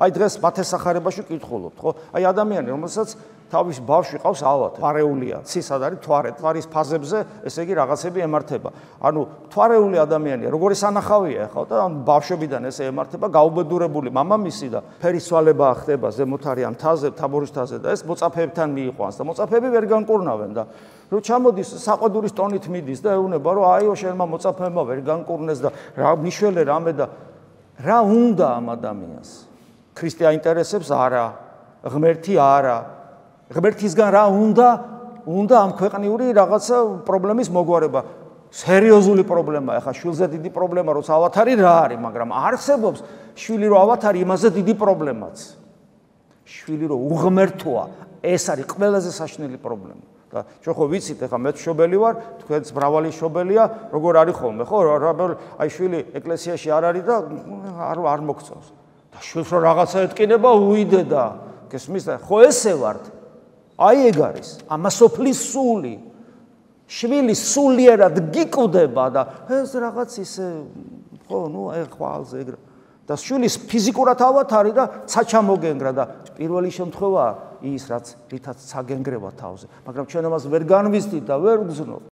Აი დღეს მათესახარებაში კითხულობთ, ხო? Აი ადამიანი, რომელსაც თავის ბავშვი ყავს ალბათ, თვარეულია, ცისად არის თვარე, თვარის ფაზებზე, ესე იგი რაღაცები ემართება. ანუ თვარეული ადამიანია, როგორი სანახავია, ხო? და ბავშვებიდან ესე ემართება, გაუბედურებული მამამისი და ფერისვალება ხდება ზემოთ არის მთაზე, თაბორის მთაზე და ეს მოწაფეებთან მიიყვანს და მოწაფეები ვერ განკურნავენ და რო ჩამოდის საყვედურის ტონით მიდის და ეუბნება, რომ აიო შენმა მოწაფეებმა ვერ განკურნეს და რა მიშველე რამე და რა უნდა ამ ადამიანს? ქრისტე აინტერესებს არა, ღმერთი არა. ღმერთისგან რა უნდა ამ ქვეყნიური რაღაცა პრობლემის მოგვარება. სერიოზული პრობლემაა, ხა შვილზე დიდი პრობლემა, როცა ავათარი რა არის, მაგრამ არსებობს შვილი რო ავათარი, იმაზე დიდი პრობლემაც. შვილი რო უღმერთოა, ეს არის ყველაზე საშნელი პრობლემა. და ჩვენ ხო ვიცით, ხა მე მშობელი ვარ, თქვენც მრავალი მშობელია, როგორ არის ხოლმე, ხო? აი შვილი ეკლესიაში არ არის და არ მოგწონს. და შვილს რო რაღაცა ეთკინება, უიდე და გესმის და ხო ესე ვართ. აი ეგ არის, ამასოფლის სული. შვილი სულიერად გიკვდება და ეს რაღაც ისე ხო, აი ხვალზე ეგრე. და შვილის ფიზიკურად ავათარი და ცაჩა მოგენგრა და პირველი შემთხვევაა ის, რითაც ცაგენგრება თავზე. მაგრამ ჩვენ ამას ვერ განვიზდით და ვერ ვგზნობ.